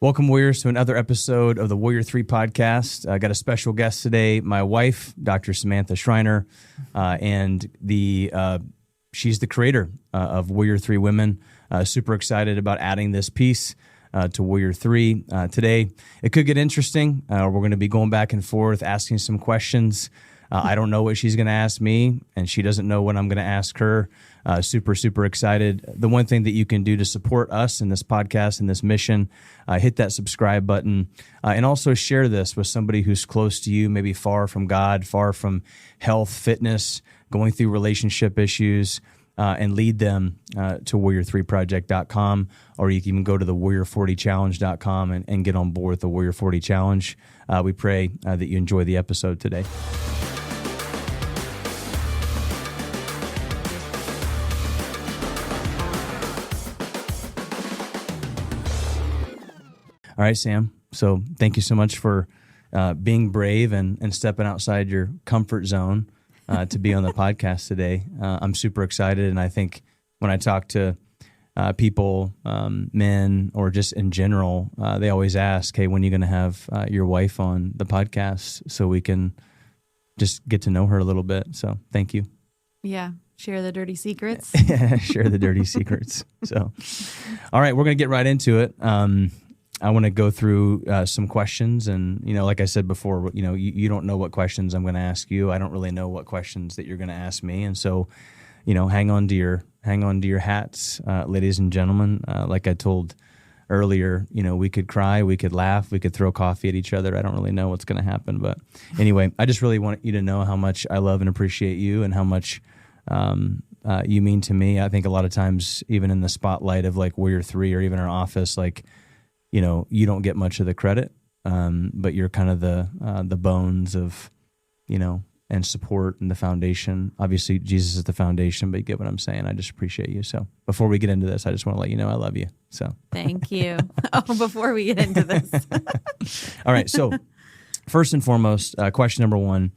Welcome, Warriors, to another episode of the Warrior 3 podcast. I got a special guest today, my wife, Dr. Samantha Shriner, and she's the creator of Warrior 3 Women. Super excited about adding this piece to Warrior 3 today. It could get interesting. We're going to be going back and forth, asking some questions. I don't know what she's going to ask me, and she doesn't know what I'm going to ask her. Super excited. The one thing that you can do to support us in this podcast and this mission, hit that subscribe button, and also share this with somebody who's close to you, maybe far from God, far from health, fitness, going through relationship issues, and lead them to warrior3project.com, or you can even go to the warrior40challenge.com and get on board with the Warrior 40 Challenge. We pray that you enjoy the episode today. All right, Sam. So thank you so much for being brave and stepping outside your comfort zone to be on the podcast today. I'm super excited, and I think when I talk to people, men, or just in general, they always ask, hey, when are you going to have your wife on the podcast so we can just get to know her a little bit? So thank you. Yeah. Share the dirty secrets. Share the dirty secrets. So, all right, we're going to get right into it. I want to go through some questions, and like I said before, you don't know what questions I'm going to ask you. I don't really know what questions that you're going to ask me, and so, hang on to your hats, ladies and gentlemen. Like I told earlier, we could cry, we could laugh, we could throw coffee at each other. I don't really know what's going to happen, but anyway, I just really want you to know how much I love and appreciate you, and how much you mean to me. I think a lot of times, even in the spotlight of like Warrior 3 or even our office, like, you don't get much of the credit, but you're kind of the bones of, and support and the foundation. Obviously, Jesus is the foundation, but you get what I'm saying. I just appreciate you. So before we get into this, I just want to let you know I love you. So thank you. Before we get into this. All right. So first and foremost, question number one,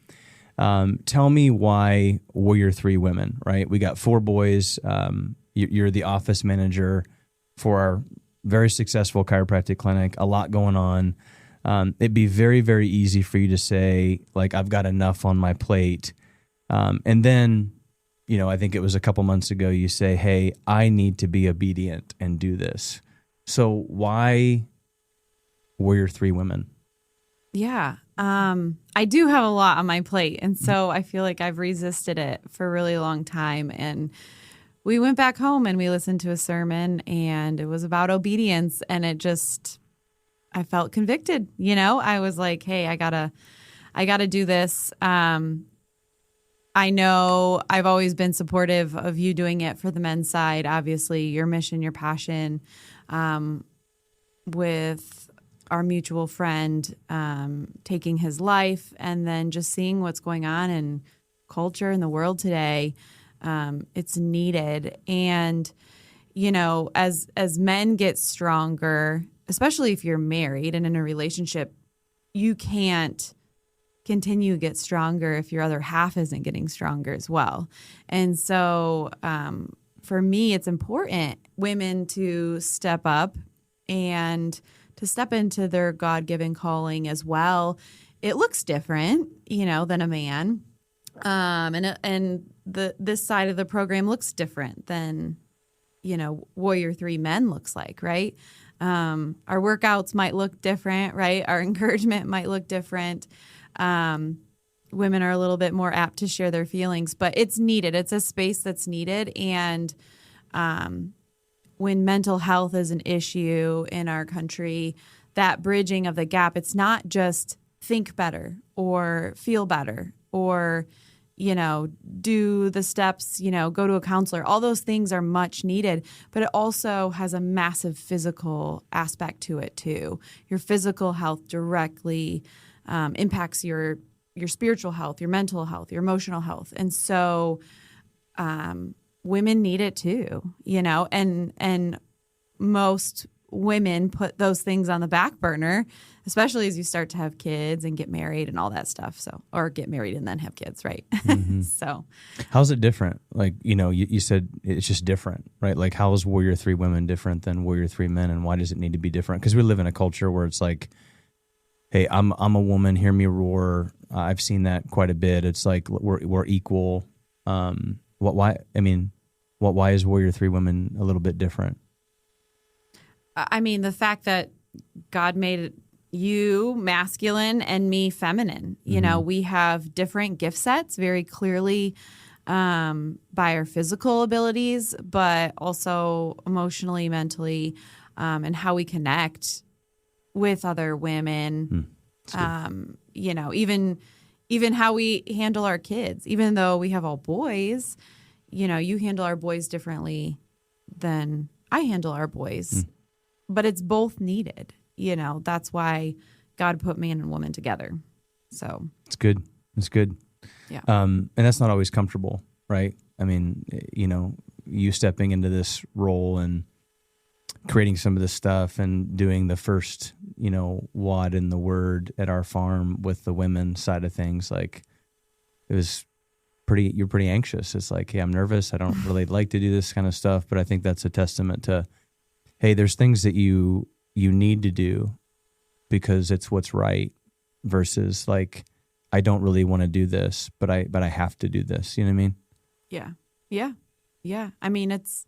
tell me why Warrior 3 Women, right? We got 4 boys. You're the office manager for our very successful chiropractic clinic, a lot going on. It'd be very, very easy for you to say, like, I've got enough on my plate. And then, I think it was a couple months ago, you say, hey, I need to be obedient and do this. So why Warrior 3 Women? Yeah. I do have a lot on my plate. And so I feel like I've resisted it for a really long time. And we went back home and we listened to a sermon, and it was about obedience, and I felt convicted. I was like, hey, I gotta do this. I know I've always been supportive of you doing it for the men's side. Obviously, your mission, your passion, with our mutual friend taking his life, and then just seeing what's going on in culture in the world today. It's needed. And, as men get stronger, especially if you're married and in a relationship, you can't continue to get stronger if your other half isn't getting stronger as well. And so, for me, it's important women to step up and to step into their God-given calling as well. It looks different, than a man. And this side of the program looks different than, Warrior 3 Men looks like, right? Our workouts might look different, right? Our encouragement might look different. Women are a little bit more apt to share their feelings, but it's needed. It's a space that's needed. And when mental health is an issue in our country, that bridging of the gap, it's not just think better or feel better or do the steps, go to a counselor. All those things are much needed, but it also has a massive physical aspect to it too. Your physical health directly impacts your spiritual health, your mental health, your emotional health. And so women need it too, and most women put those things on the back burner, especially as you start to have kids and get married and all that stuff. So, or get married and then have kids, right? So, how's it different? Like, you said it's just different, right? Like, how is Warrior 3 women different than Warrior 3 men, and why does it need to be different? Because we live in a culture where it's like, hey, I'm a woman, hear me roar. I've seen that quite a bit. It's like we're equal. Why is Warrior 3 women a little bit different? I mean, the fact that God made you masculine and me feminine. We have different gift sets very clearly by our physical abilities, but also emotionally, mentally, and how we connect with other women. Even how we handle our kids. Even though we have all boys, you handle our boys differently than I handle our boys. But it's both needed. That's why God put man and woman together. So it's good. Yeah. And that's not always comfortable, right? I mean, you stepping into this role and creating some of this stuff and doing the first, WOD in the Word at our farm with the women side of things, like it was you're pretty anxious. It's like, hey, I'm nervous. I don't really like to do this kind of stuff, but I think that's a testament to, hey, there's things that you need to do because it's what's right versus like, I don't really want to do this, but I have to do this. You know what I mean? Yeah. I mean, it's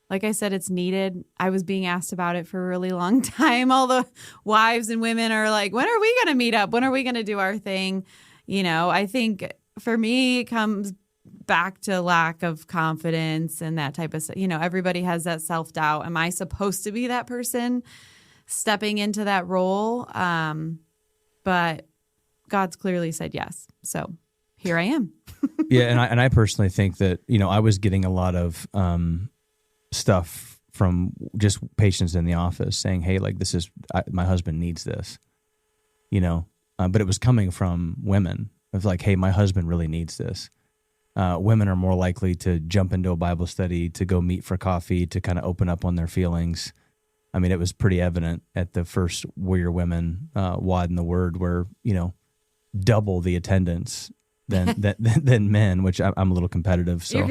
like I said, it's needed. I was being asked about it for a really long time. All the wives and women are like, when are we going to meet up? When are we going to do our thing? I think for me, it comes back to lack of confidence and that type of stuff. Everybody has that self-doubt. Am I supposed to be that person stepping into that role? But God's clearly said yes. So here I am. Yeah. And I personally think that, I was getting a lot of stuff from just patients in the office saying, hey, like my husband needs this, but it was coming from women. It was like, hey, my husband really needs this. Women are more likely to jump into a Bible study, to go meet for coffee, to kind of open up on their feelings. I mean, it was pretty evident at the first Warrior Women WOD in the Word, where double the attendance than men, which I'm a little competitive. So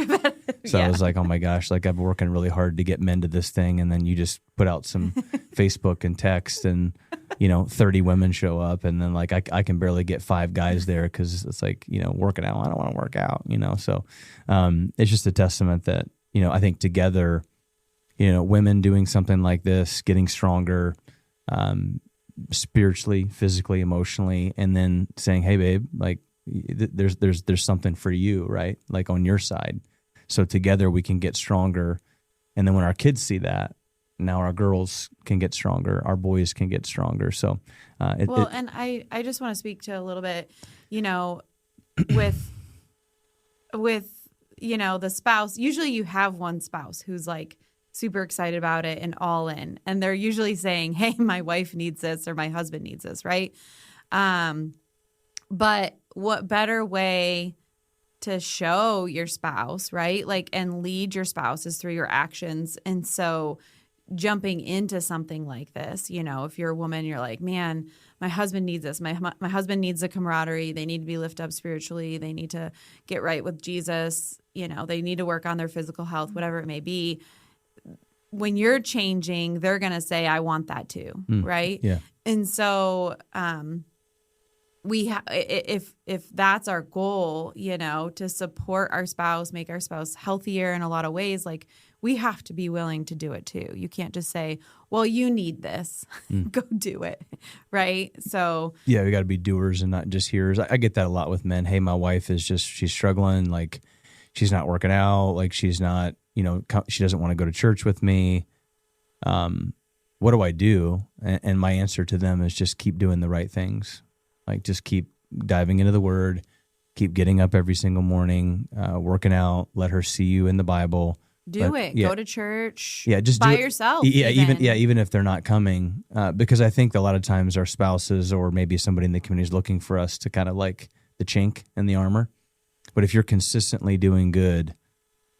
Yeah. I was like, oh my gosh, like I've been working really hard to get men to this thing, and then you just put out some Facebook and text, and 30 women show up, and then like I can barely get 5 guys there because it's like working out. I don't want to work out, So it's just a testament that I think together, women doing something like this, getting stronger, spiritually, physically, emotionally, and then saying, hey babe, like there's something for you, right? Like on your side. So together we can get stronger. And then when our kids see that, now our girls can get stronger, our boys can get stronger. So, and I just want to speak to a little bit, with the spouse. Usually you have one spouse who's like super excited about it and all in, and they're usually saying, hey, my wife needs this or my husband needs this, right? But what better way to show your spouse, right? Like, and lead your spouse is through your actions. And so jumping into something like this, if you're a woman, you're like, man, my husband needs this. My husband needs the camaraderie. They need to be lifted up spiritually. They need to get right with Jesus. They need to work on their physical health, whatever it may be. When you're changing, they're going to say, I want that too. Right. Yeah. And so, if that's our goal, to support our spouse, make our spouse healthier in a lot of ways, like we have to be willing to do it too. You can't just say, well, you need this, go do it. Right. So yeah, we got to be doers and not just hearers. I get that a lot with men. Hey, my wife is she's struggling. Like she's not working out. Like she's not, she doesn't want to go to church with me. What do I do? And my answer to them is just keep doing the right things. Like just keep diving into the Word, keep getting up every single morning, working out, let her see you in the Bible. Go to church. Yeah, just by do it yourself. Yeah, even if they're not coming, because I think a lot of times our spouses or maybe somebody in the community is looking for us to kind of like the chink in the armor. But if you're consistently doing good,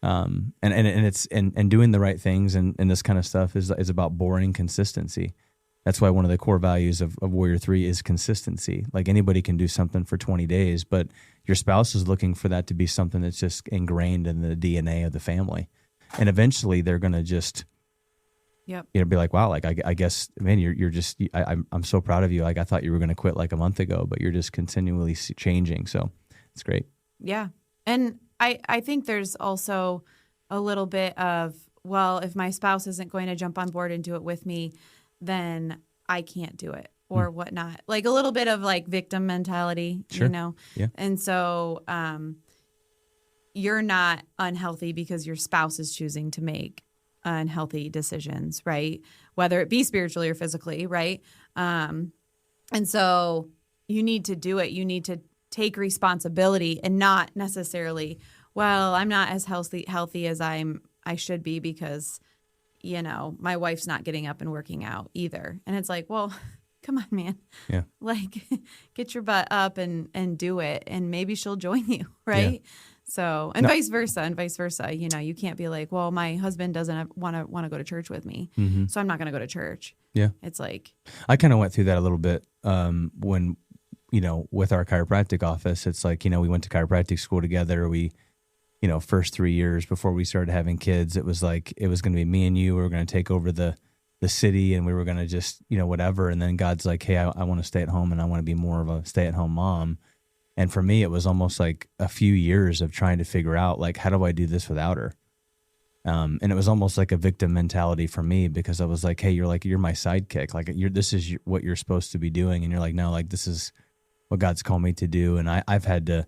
And doing the right things and this kind of stuff is about boring consistency. That's why one of the core values of Warrior 3 is consistency. Like anybody can do something for 20 days, but your spouse is looking for that to be something that's just ingrained in the DNA of the family. And eventually they're going to just, be like, wow, like, I guess, man, you're just, I'm so proud of you. Like I thought you were going to quit like a month ago, but you're just continually changing. So it's great. Yeah. And I think there's also a little bit of, well, if my spouse isn't going to jump on board and do it with me, then I can't do it or whatnot. Like a little bit of like victim mentality, Sure. Yeah. And so you're not unhealthy because your spouse is choosing to make unhealthy decisions, right? Whether it be spiritually or physically, right? And so you need to do it. You need to take responsibility and not necessarily, well, I'm not as healthy as I should be because my wife's not getting up and working out either. And it's like, well, come on, man. Yeah. Like get your butt up and do it. And maybe she'll join you. Right. Yeah. So, and vice versa. You can't be like, well, my husband doesn't want to go to church with me. Mm-hmm. So I'm not going to go to church. Yeah. It's like, I kind of went through that a little bit when, with our chiropractic office. It's like, we went to chiropractic school together. We, first 3 years before we started having kids, it was like, it was going to be me and you. We were going to take over the city and we were going to just, whatever. And then God's like, hey, I want to stay at home and I want to be more of a stay-at-home mom. And for me, it was almost like a few years of trying to figure out, like, how do I do this without her? And it was almost like a victim mentality for me because I was like, hey, you're my sidekick. Like, this is what you're supposed to be doing. And you're like, no, like, this is what God's called me to do. And I've had to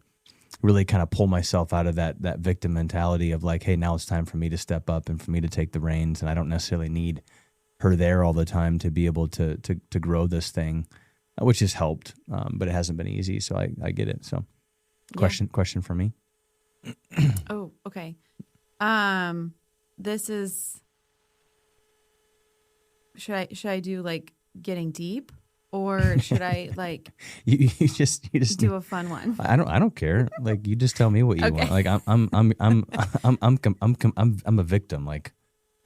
really kind of pull myself out of that victim mentality of like, hey, now it's time for me to step up and for me to take the reins. And I don't necessarily need her there all the time to be able to grow this thing, which has helped, but it hasn't been easy. So I get it. So question for me. Oh, okay. This is, should I do like getting deep or should I like, you just do a fun one? I don't care. Like, you just tell me what you want. Like I'm a victim. Like,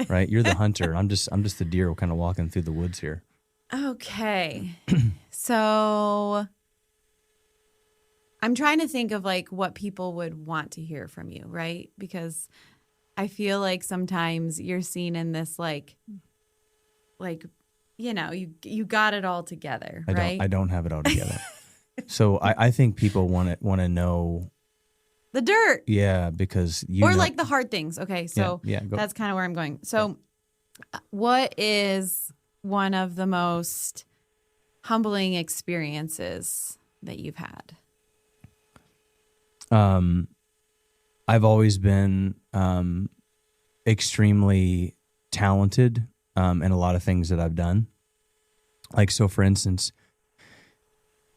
right. You're the hunter. I'm just the deer kind of walking through the woods here. Okay. So I'm trying to think of like what people would want to hear from you, right? Because I feel like sometimes you're seen in this like you got it all together, right? I don't have it all together. So I think people want to know the dirt. Yeah, because like the hard things. Okay, so that's kind of where I'm going. So what is one of the most humbling experiences that you've had? I've always been extremely talented in a lot of things that I've done. Like, so for instance,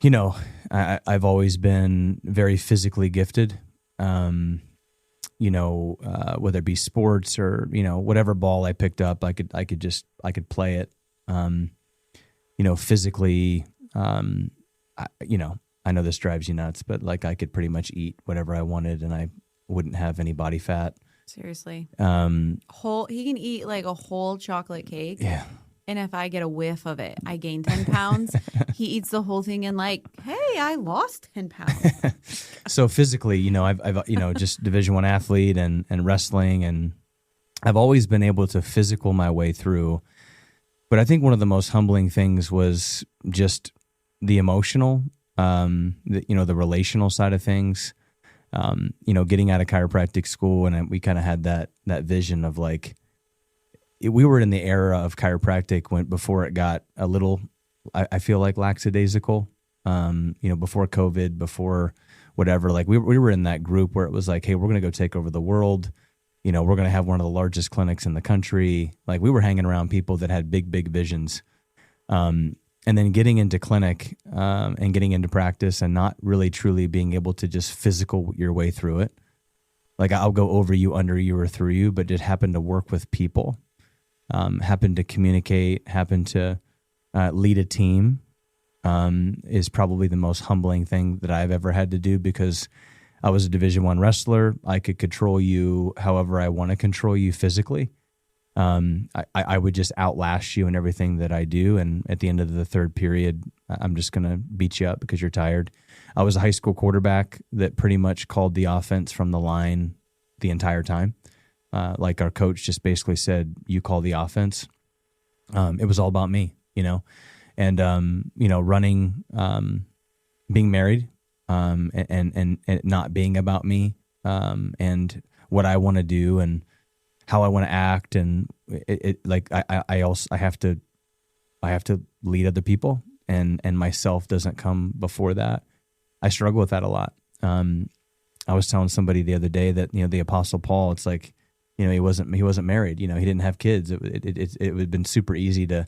I've always been very physically gifted, whether it be sports or, whatever ball I picked up, I could play it. Physically, I know this drives you nuts, but like I could pretty much eat whatever I wanted and I wouldn't have any body fat. Seriously. He can eat like a whole chocolate cake. Yeah. And if I get a whiff of it, I gain 10 pounds. He eats the whole thing and like, hey, I lost 10 pounds. So physically, I've just Division I athlete and wrestling, and I've always been able to physical my way through. But I think one of the most humbling things was just the emotional, the relational side of things. Getting out of chiropractic school, and we kind of had that vision of like, we were in the era of chiropractic before it got a little, I feel like, lackadaisical. Before COVID, before whatever, like we were in that group where it was like, hey, we're going to go take over the world. We're going to have one of the largest clinics in the country. Like, we were hanging around people that had big, big visions. And then getting into clinic and getting into practice and not really truly being able to just physical your way through it. Like, I'll go over you, under you, or through you, but it happened to work with people, happened to communicate, happened to lead a team is probably the most humbling thing that I've ever had to do, because I was a Division I wrestler. I could control you however I want to control you physically. I would just outlast you in everything that I do. And at the end of the third period, I'm just going to beat you up because you're tired. I was a high school quarterback that pretty much called the offense from the line the entire time. Like our coach just basically said, you call the offense. It was all about me, and, running, being married, and not being about me, and what I want to do and how I want to act. And I have to lead other people, and myself doesn't come before that. I struggle with that a lot. I was telling somebody the other day that, the Apostle Paul, it's like, he wasn't married, he didn't have kids. It would have been super easy to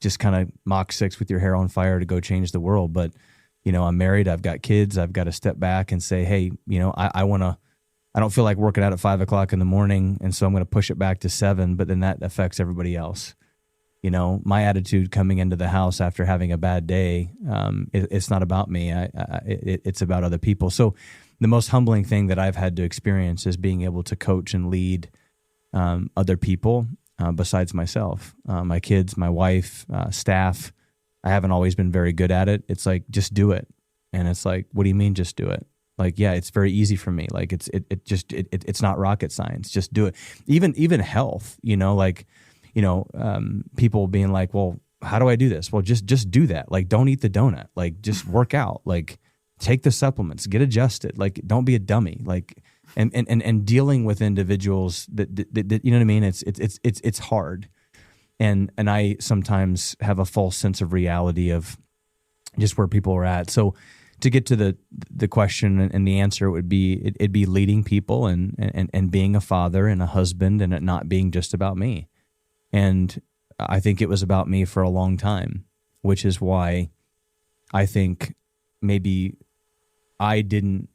just kind of Mach 6 with your hair on fire to go change the world. But, I'm married, I've got kids, I've got to step back and say, hey, I don't feel like working out at 5 o'clock in the morning. And so I'm going to push it back to 7, but then that affects everybody else. My attitude coming into the house after having a bad day, it's not about me. It's about other people. So the most humbling thing that I've had to experience is being able to coach and lead other people besides myself, my kids, my wife, staff. I haven't always been very good at it. It's like, just do it. And it's like, what do you mean just do it? Like, yeah, it's very easy for me. Like it's not rocket science. Just do it. Even health, people being like, well, how do I do this? Well, just do that. Like, don't eat the donut. Like, just work out. Like, take the supplements, get adjusted. Like, don't be a dummy. Like, and dealing with individuals that you know what I mean? It's hard. And I sometimes have a false sense of reality of just where people are at. So to get to the question and the answer would be, it'd be leading people and being a father and a husband, and it not being just about me. And I think it was about me for a long time, which is why I think maybe I didn't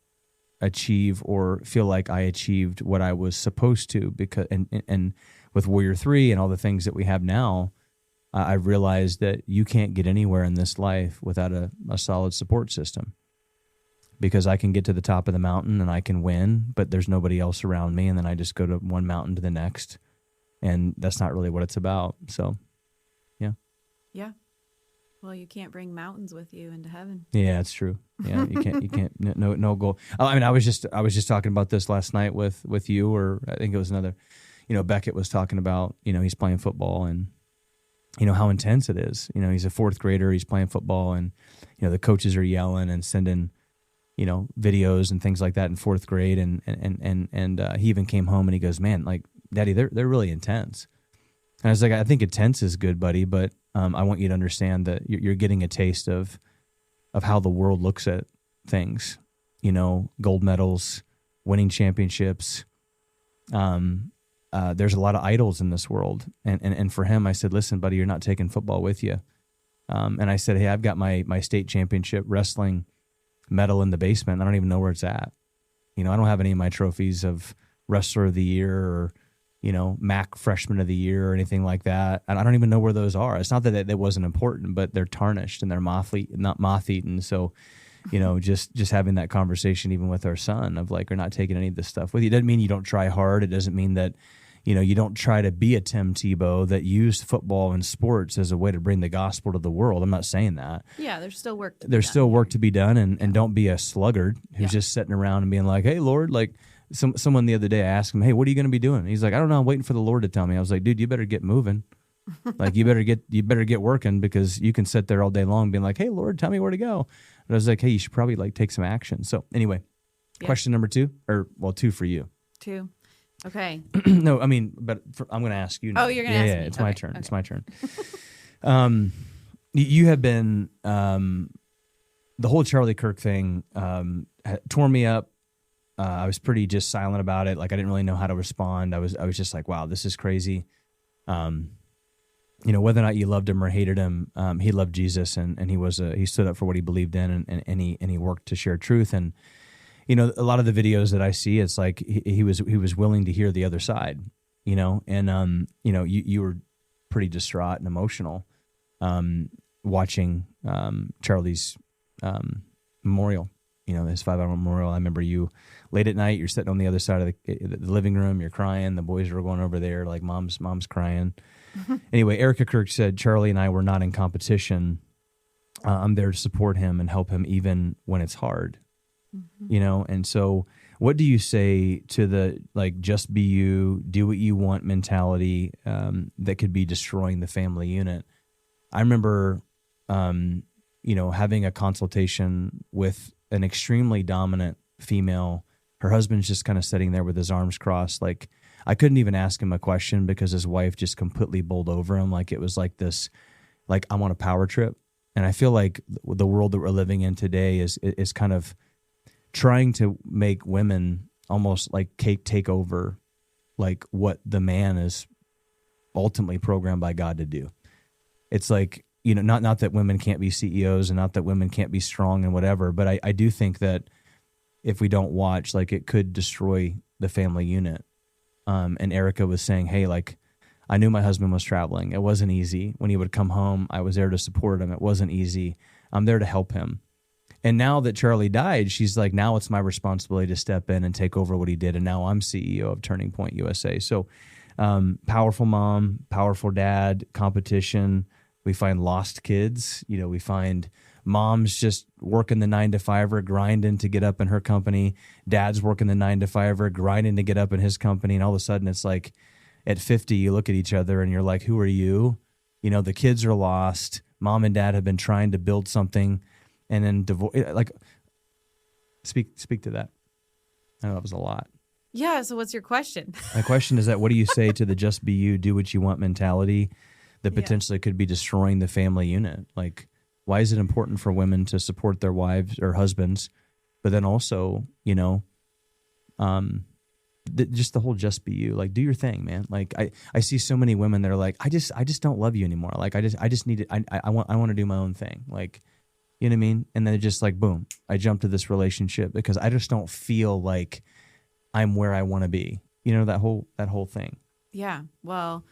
achieve or feel like I achieved what I was supposed to, because and with Warrior 3 and all the things that we have now, I realized that you can't get anywhere in this life without a solid support system, because I can get to the top of the mountain and I can win, but there's nobody else around me. And then I just go to one mountain to the next, and that's not really what it's about. So, yeah. Yeah. Well, you can't bring mountains with you into heaven. Yeah, it's true. Yeah, you can't, no goal. I mean, I was just talking about this last night with you, or I think it was another, Beckett was talking about, he's playing football and, how intense it is. He's a fourth grader, he's playing football, and, the coaches are yelling and sending, videos and things like that in fourth grade. And he even came home and he goes, man, like, Daddy, they're really intense. And I was like, I think intense is good, buddy, but I want you to understand that you're getting a taste of how the world looks at things. Gold medals, winning championships. There's a lot of idols in this world. And for him, I said, listen, buddy, you're not taking football with you. And I said, hey, I've got my state championship wrestling medal in the basement. I don't even know where it's at. I don't have any of my trophies of Wrestler of the Year or, MAC Freshman of the Year or anything like that. And I don't even know where those are. It's not that wasn't important, but they're tarnished and they're moth-eaten. So, just having that conversation even with our son of like, we're not taking any of this stuff with you. It doesn't mean you don't try hard. It doesn't mean that, you don't try to be a Tim Tebow that used football and sports as a way to bring the gospel to the world. I'm not saying that. Yeah, there's still work to be done. There's still work to be done, and don't be a sluggard who's just sitting around and being like, hey, Lord, like someone the other day, I asked him, hey, what are you going to be doing? He's like, I don't know. I'm waiting for the Lord to tell me. I was like, dude, you better get moving. Like, you better get working, because you can sit there all day long being like, hey, Lord, tell me where to go. But I was like, hey, you should probably like take some action. So anyway, question number 2, or well, 2 for you. 2. Okay. No, I mean, but I'm going to ask you now. Oh, you're going to ask me. Yeah, it's my turn. Okay. It's my turn. You have been, the whole Charlie Kirk thing tore me up. I was pretty just silent about it. Like, I didn't really know how to respond. I was just like, wow, this is crazy. Whether or not you loved him or hated him, he loved Jesus, and he stood up for what he believed in, and he worked to share truth. And a lot of the videos that I see, it's like he was willing to hear the other side, and you were pretty distraught and emotional watching Charlie's memorial, his 5-hour memorial. I remember you late at night, you're sitting on the other side of the living room, you're crying. The boys were going over there, like mom's crying. Anyway, Erica Kirk said, Charlie and I were not in competition. I'm there to support him and help him even when it's hard, And so what do you say to the, like, just be you, do what you want mentality that could be destroying the family unit? I remember, having a consultation with an extremely dominant female. Her husband's just kind of sitting there with his arms crossed. Like, I couldn't even ask him a question because his wife just completely bowled over him. Like, it was like this, like, I'm on a power trip. And I feel like the world that we're living in today is kind of trying to make women almost like take over, like, what the man is ultimately programmed by God to do. It's like, not that women can't be CEOs and not that women can't be strong and whatever, but I do think that if we don't watch, like, it could destroy the family unit. And Erica was saying, hey, like, I knew my husband was traveling. It wasn't easy. When he would come home, I was there to support him. It wasn't easy. I'm there to help him. And now that Charlie died, she's like, now it's my responsibility to step in and take over what he did. And now I'm CEO of Turning Point USA. So powerful mom, powerful dad, competition. We find lost kids. We find mom's just working the 9-to-5er, grinding to get up in her company. Dad's working the 9-to-5er, grinding to get up in his company. And all of a sudden it's like at 50, you look at each other and you're like, who are you? The kids are lost. Mom and dad have been trying to build something and then divorce. Like, speak to that. I know that was a lot. Yeah. So what's your question? My question is that what do you say to the just be you, do what you want mentality that potentially could be destroying the family unit? Like, why is it important for women to support their wives or husbands, but then also, just the whole just be you, like, do your thing, man. Like, I see so many women that are like, I just don't love you anymore. Like, I just need it. I want to do my own thing. Like, you know what I mean? And then it just like, boom, I jump to this relationship because I just don't feel like I'm where I want to be. That whole thing. Yeah. Well,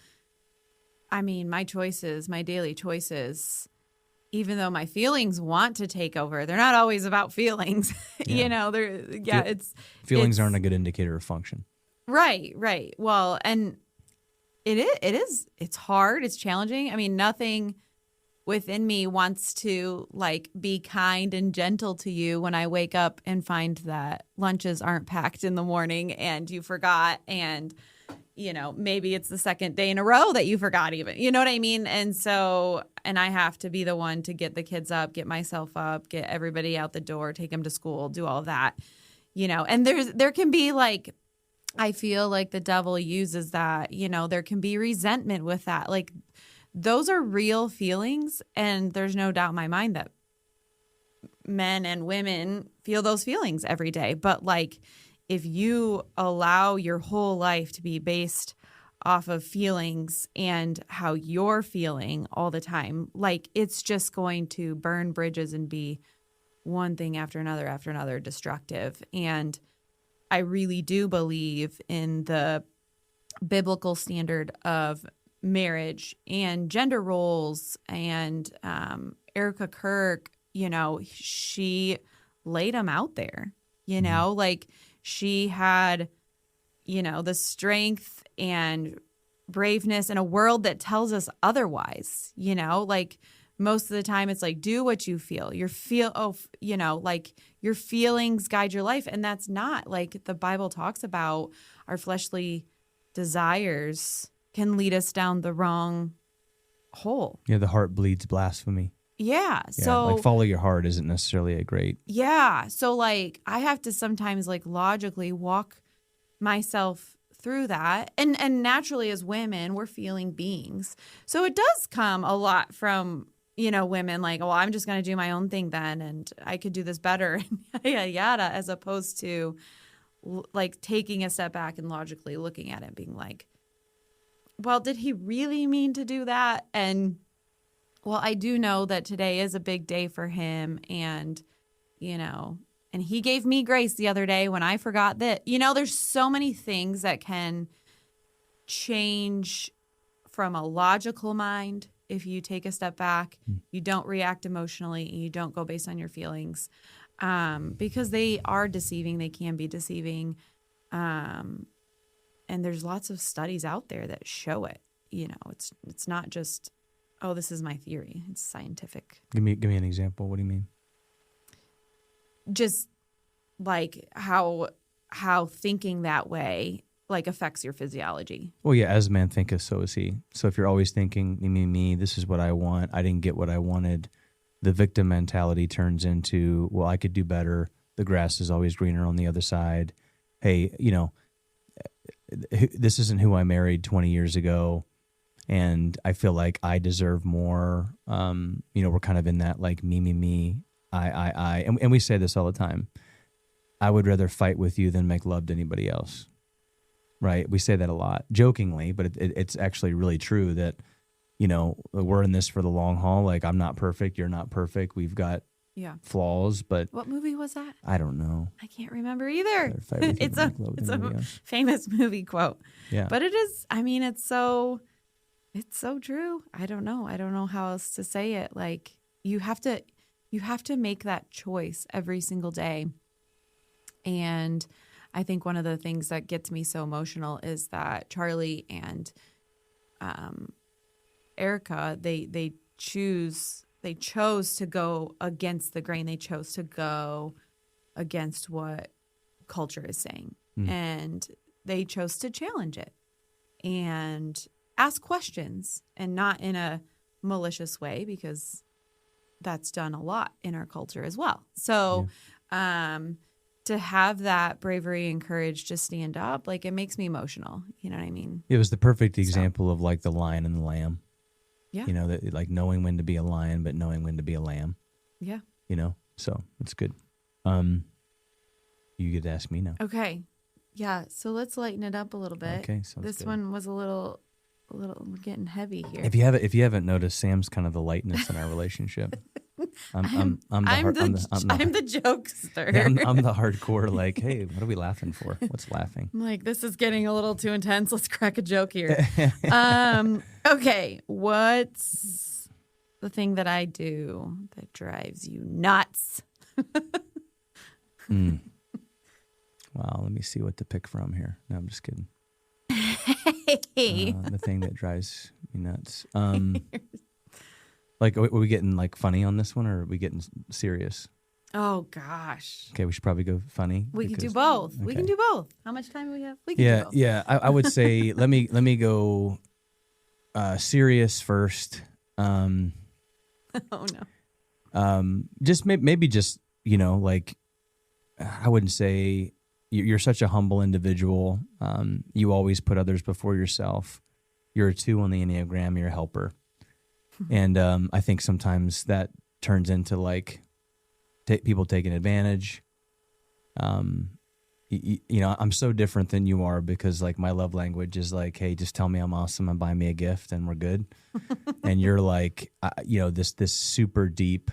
I mean, my daily choices, even though my feelings want to take over, they're not always about feelings. Yeah. Feelings aren't a good indicator of function. Right. Well, and it's hard. It's challenging. I mean, nothing within me wants to, like, be kind and gentle to you when I wake up and find that lunches aren't packed in the morning and you forgot, and maybe it's the second day in a row that you forgot even. You know what I mean? And so, and I have to be the one to get the kids up, get myself up, get everybody out the door, take them to school, do all of that, and there can be, like, I feel like the devil uses that, there can be resentment with that. Like, those are real feelings. And there's no doubt in my mind that men and women feel those feelings every day. But, like, if you allow your whole life to be based off of feelings and how you're feeling all the time, like, it's just going to burn bridges and be one thing after another destructive. And I really do believe in the biblical standard of marriage and gender roles. And Erica Kirk, she laid them out there, like, she had, the strength and braveness in a world that tells us otherwise, like, most of the time it's like, do what you feel. Like, your feelings guide your life. And that's not, like, the Bible talks about our fleshly desires can lead us down the wrong hole. Yeah, the heart bleeds blasphemy. Yeah. So, like, follow your heart isn't necessarily a great. Yeah. So, like, I have to sometimes, like, logically walk myself through that. And naturally, as women, we're feeling beings. So it does come a lot from, women like, well, I'm just going to do my own thing then, and I could do this better, and yada, yada, as opposed to, like, taking a step back and logically looking at it and being like, well, did he really mean to do that? And, well, I do know that today is a big day for him. And, and he gave me grace the other day when I forgot that, there's so many things that can change from a logical mind. If you take a step back, you don't react emotionally, and you don't go based on your feelings. because they are deceiving. They can be deceiving. And there's lots of studies out there that show it. It's not just, oh, this is my theory. It's scientific. Give me an example. What do you mean? Just like how thinking that way like affects your physiology. Well, yeah, as a man thinketh, so is he. So if you're always thinking, me, this is what I want, I didn't get what I wanted, the victim mentality turns into, well, I could do better. The grass is always greener on the other side. Hey, this isn't who I married 20 years ago, and I feel like I deserve more. We're kind of in that like me, I. And we say this all the time. I would rather fight with you than make love to anybody else. Right? We say that a lot, jokingly, but it's actually really true that, we're in this for the long haul. Like, I'm not perfect. You're not perfect. We've got flaws, but... What movie was that? I don't know. I can't remember either. It's a famous movie quote. Yeah. But it is, it's so true. I don't know how else to say it. Like, you have to make that choice every single day. And I think one of the things that gets me so emotional is that Charlie and Erica, they chose to go against the grain. They chose to go against what culture is saying. And they chose to challenge it and ask questions, and not in a malicious way, because that's done a lot in our culture as well. So, to have that bravery and courage to stand up, like, it makes me emotional. You know what I mean? It was the perfect example of like the lion and the lamb. Yeah. That, like, knowing when to be a lion, but knowing when to be a lamb. Yeah. So it's good. You get to ask me now. Okay. Yeah. So let's lighten it up a little bit. Okay. Sounds this good. One was a little we're getting heavy here. If you haven't noticed, Sam's kind of the lightness in our relationship. I'm the jokester. Yeah, I'm the hardcore, like, hey, what are we laughing for? What's laughing? I'm like, this is getting a little too intense. Let's crack a joke here. Okay, what's the thing that I do that drives you nuts? Wow, let me see what to pick from here. No, I'm just kidding. Hey. The thing that drives me nuts. Like, are we getting like funny on this one, or are we getting serious? Oh gosh. Okay, we should probably go funny. We can do both. Okay. We can do both. How much time do we have? We can do both. Yeah. I would say let me go serious first. Oh no. Just maybe just like, I wouldn't say you're such a humble individual. You always put others before yourself. You're a 2 on the Enneagram. You're a helper. And I think sometimes that turns into like people taking advantage. I'm so different than you are, because like my love language is like, hey, just tell me I'm awesome and buy me a gift and we're good. And you're like, this super deep,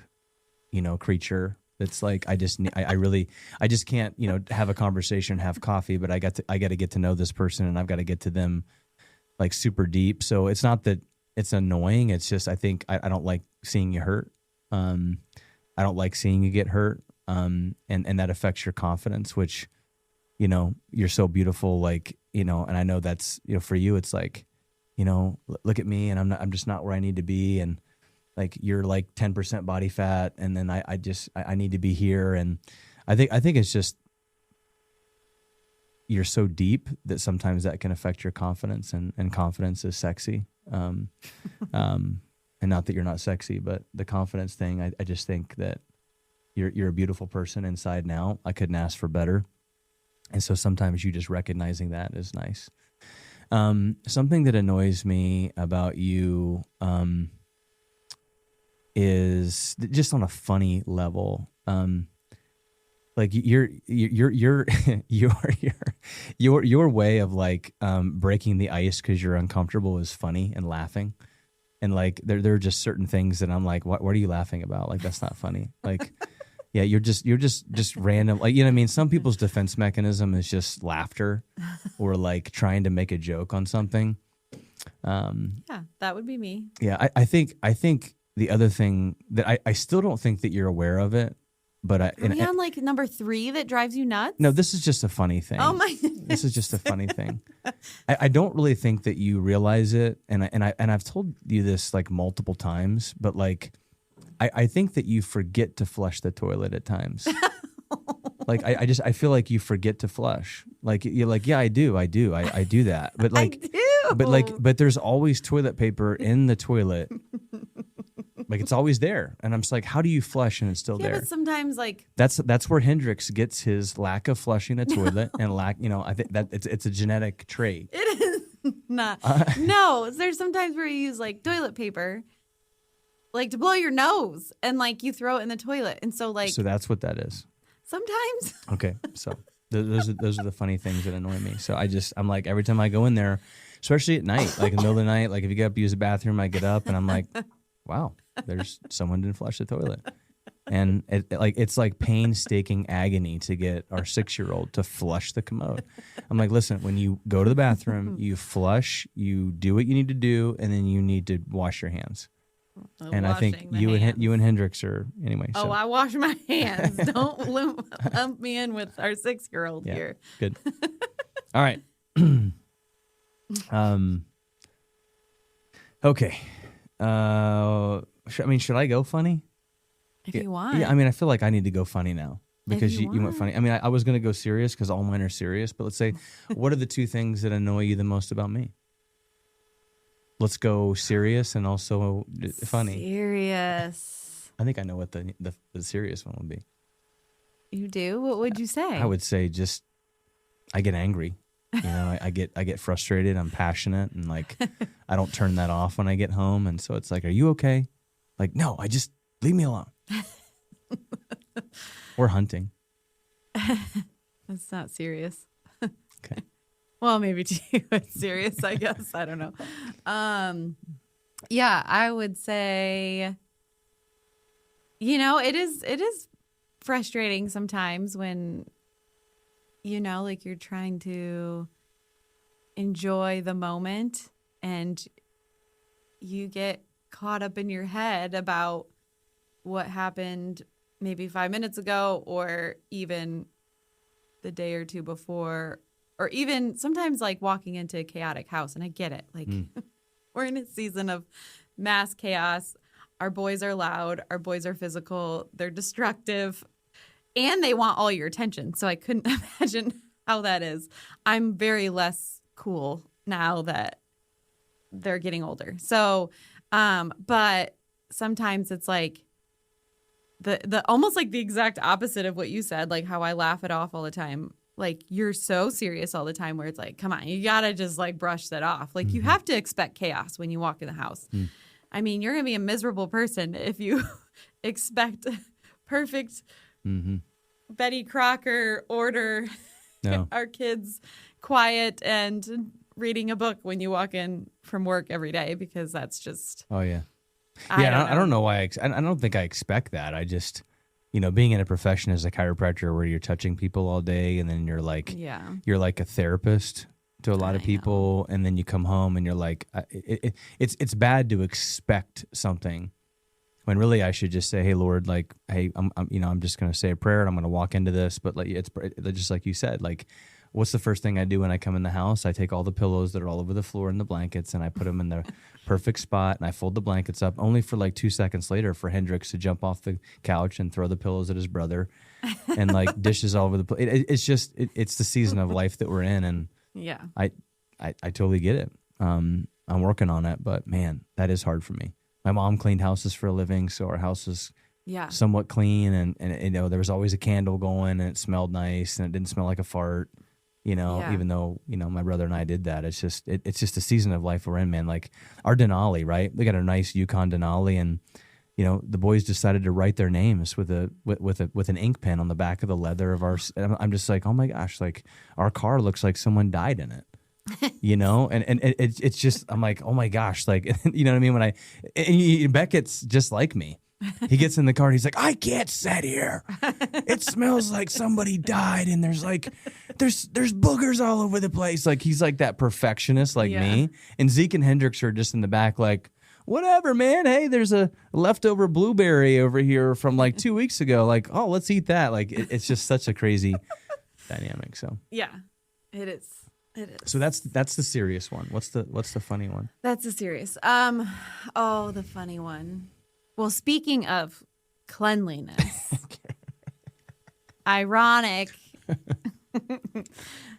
creature that's like, I just can't, have a conversation, have coffee, but I got to get to know this person, and I've got to get to them like super deep. So it's not that it's annoying. It's just, I think I don't like seeing you hurt. I don't like seeing you get hurt. And that affects your confidence, which, you're so beautiful. Like, and I know that's, for you, it's like, look at me, and I'm just not where I need to be. And like, you're like 10% body fat. And then I need to be here. And I think it's just, you're so deep that sometimes that can affect your confidence, and confidence is sexy. And not that you're not sexy, but the confidence thing, I just think that you're a beautiful person inside and out. I couldn't ask for better. And so sometimes you just recognizing that is nice. Something that annoys me about you is just on a funny level. Like your way of like breaking the ice because you're uncomfortable is funny and laughing, and like there are just certain things that I'm like, what are you laughing about? Like, that's not funny. Like, yeah, you're just random. Like, what I mean? Some people's defense mechanism is just laughter, or like trying to make a joke on something. Yeah, that would be me. Yeah, I think the other thing that I still don't think that you're aware of it, but Are we on like number 3 that drives you nuts? no, this is just a funny thing. Oh my goodness. This is just a funny thing. I don't really think that you realize it, and I've told you this like multiple times, but like I think that you forget to flush the toilet at times. Like I feel like you forget to flush. Like you're like, yeah, I do that. But like I do. but there's always toilet paper in the toilet. Like it's always there, and I'm just like, how do you flush and it's still Yeah, there? but sometimes like That's where Hendrix gets his lack of flushing a toilet and lack. I think that it's a genetic trait. it is not. No, there's sometimes where you use like toilet paper, like to blow your nose, and like you throw it in the toilet, and so like So that's what that is. sometimes. Okay, so those are the funny things that annoy me. So I'm like, every time I go in there, especially at night, like in the middle of the night, like if you get up to use the bathroom, I get up and I'm like, wow, there's someone didn't flush the toilet. And it's like painstaking agony to get our 6-year-old to flush the commode. I'm like, listen, when you go to the bathroom, you flush, you do what you need to do, and then you need to wash your hands. And I think you and Hendrix are anyway. Oh, So. I wash my hands. Don't lump me in with our 6-year-old here. Good. All right. Okay. Should I go funny? If you want. Yeah, I feel like I need to go funny now because you you went funny. I was going to go serious because all mine are serious, but let's say, what are the 2 things that annoy you the most about me? Let's go serious and also funny. Serious. I think I know what the serious one would be. You do? What would you say? I would say just I get angry. I get frustrated. I'm passionate, and like I don't turn that off when I get home. And so it's like, are you okay? Like, no, I just leave me alone. Or hunting. That's not serious. Okay. Well, maybe to you it's serious, I guess. I don't know. Yeah, I would say, it is frustrating sometimes when, like you're trying to enjoy the moment and you get caught up in your head about what happened maybe 5 minutes ago or even the day or 2 before. Or even sometimes like walking into a chaotic house, and I get it. Like we're in a season of mass chaos. Our boys are loud. Our boys are physical. They're destructive. And they want all your attention. So I couldn't imagine how that is. I'm very less cool now that they're getting older. So, but sometimes it's like the almost like the exact opposite of what you said, like how I laugh it off all the time. Like you're so serious all the time where it's like, come on, you gotta just like brush that off. Like you have to expect chaos when you walk in the house. I mean, you're gonna be a miserable person if you expect perfect Betty Crocker order our kids quiet and reading a book when you walk in from work every day, because that's just. Oh yeah. I don't know why. I don't think I expect that. I just. Being in a profession as a chiropractor where you're touching people all day, and then you're like a therapist to a lot of people, and then you come home and you're like, it's bad to expect something when really I should just say, hey Lord, like, hey, I'm just going to say a prayer and I'm going to walk into this. But like it's just like you said, like, what's the first thing I do when I come in the house? I take all the pillows that are all over the floor and the blankets, and I put them in the perfect spot, and I fold the blankets up, only for like 2 seconds later for Hendrix to jump off the couch and throw the pillows at his brother and like dishes all over the place. It's the season of life that we're in, and I totally get it. I'm working on it, but man, that is hard for me. My mom cleaned houses for a living, so our house is somewhat clean, and there was always a candle going, and it smelled nice, and it didn't smell like a fart. Even though, my brother and I did that, it's just a season of life we're in, man. Like our Denali, right? We got a nice Yukon Denali, and, the boys decided to write their names with an ink pen on the back of the leather of our, I'm just like, oh my gosh, like our car looks like someone died in it, and it's just, I'm like, oh my gosh, like, you know what I mean? Beckett's just like me. He gets in the car and he's like, I can't sit here. It smells like somebody died, and there's boogers all over the place. Like he's like that perfectionist like me. And Zeke and Hendrix are just in the back like, whatever, man. Hey, there's a leftover blueberry over here from like 2 weeks ago. Like, oh, let's eat that. Like, it's just such a crazy dynamic. So yeah, it is. It is. So that's the serious one. What's the funny one? That's the serious. Oh, the funny one. Well, speaking of cleanliness, ironic,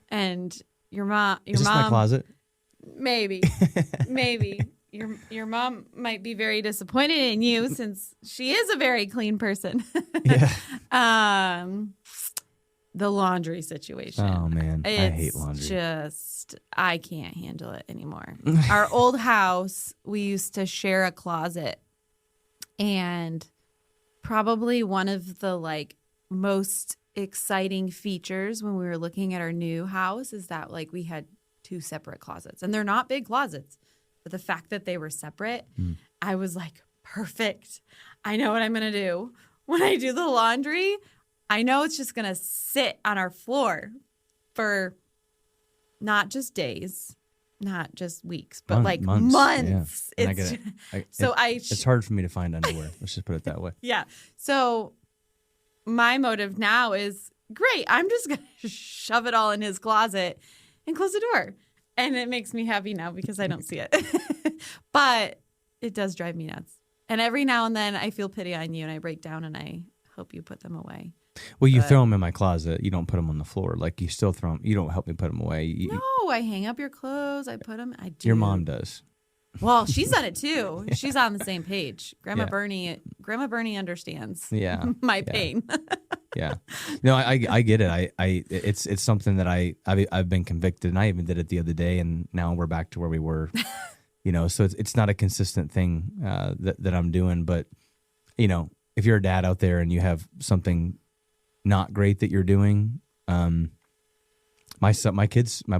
and your mom. Is this my closet? Maybe. Your mom might be very disappointed in you since she is a very clean person. Yeah. The laundry situation. Oh man, I hate laundry. I can't handle it anymore. Our old house, we used to share a closet, and probably one of the like most exciting features when we were looking at our new house is that like we had 2 separate closets, and they're not big closets, but the fact that they were separate, I was like, perfect. I know what I'm going to do when I do the laundry. I know it's just going to sit on our floor for not just days, not just weeks, but like months. Yeah. It's it's hard for me to find underwear. Let's just put it that way. Yeah. So my motive now is great. I'm just going to shove it all in his closet and close the door. And it makes me happy now because I don't see it. But it does drive me nuts. And every now and then I feel pity on you and I break down and I hope you put them away. Well, you throw them in my closet. You don't put them on the floor. Like, you still throw them. You don't help me put them away. No, I hang up your clothes. I put them. I do. Your mom does. Well, she's done it too. She's on the same page. Grandma Bernie understands. Yeah. My pain. Yeah. No, I get it. It's something that I've been convicted, and I even did it the other day, and now we're back to where we were. So it's not a consistent thing that I'm doing, but if you're a dad out there and you have something not great that you're doing, my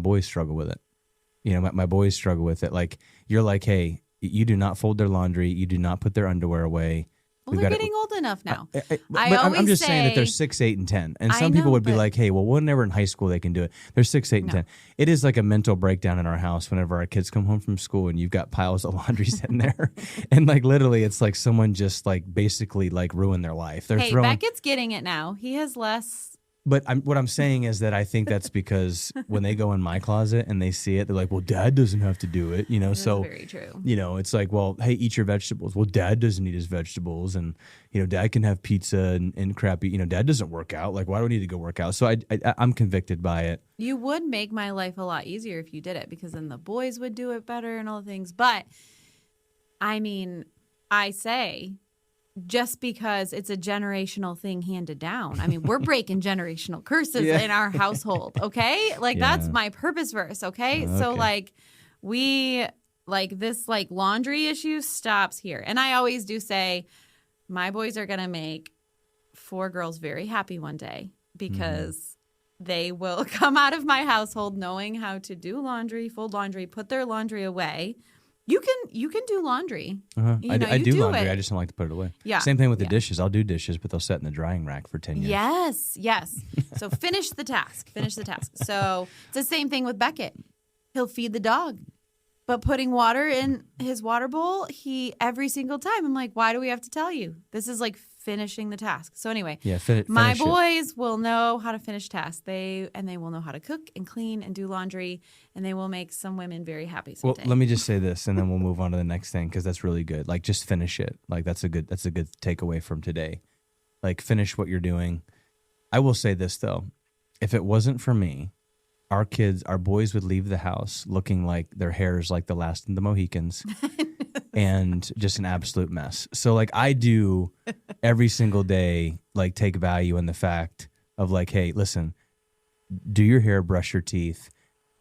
boys struggle with it. My boys struggle with it. Like, you're like, hey, you do not fold their laundry. You do not put their underwear away. Well, they're getting old enough now. I'm just saying that they're 6, 8, and 10. And some people would be like, hey, well, whenever in high school they can do it. They're 6, 8, and 10. It is like a mental breakdown in our house whenever our kids come home from school and you've got piles of laundry sitting there. And like, literally, it's like someone just like basically like ruined their life. Beckett's getting it now. He has less. But what I'm saying is that I think that's because when they go in my closet and they see it, they're like, well, Dad doesn't have to do it, That's so very true. It's like, well, hey, eat your vegetables. Well, Dad doesn't eat his vegetables, and Dad can have pizza and crappy. Dad doesn't work out. Like, why do I need to go work out? So I'm convicted by it. You would make my life a lot easier if you did it, because then the boys would do it better and all the things. But I mean, I say, just because it's a generational thing handed down. I mean, we're breaking generational curses in our household, okay? Like, that's my purpose verse, okay? So, like, this laundry issue stops here. And I always do say, my boys are going to make 4 girls very happy one day, because they will come out of my household knowing how to do laundry, fold laundry, put their laundry away. You can do laundry. I do laundry. I just don't like to put it away. Yeah. Same thing with the dishes. I'll do dishes, but they'll sit in the drying rack for 10 years. Yes. So finish the task. So it's the same thing with Beckett. He'll feed the dog, but putting water in his water bowl, every single time, I'm like, why do we have to tell you? This is like finishing the task. So anyway, my boys will know how to finish tasks. They will know how to cook and clean and do laundry, and they will make some women very happy someday. Well, let me just say this, and then we'll move on to the next thing, because that's really good. Like, just finish it. Like, that's a good takeaway from today. Like, finish what you're doing. I will say this though, if it wasn't for me, our boys would leave the house looking like their hair is like the last of the Mohicans. And just an absolute mess. So like, I do every single day, like, take value in the fact of like, hey, listen, do your hair, brush your teeth.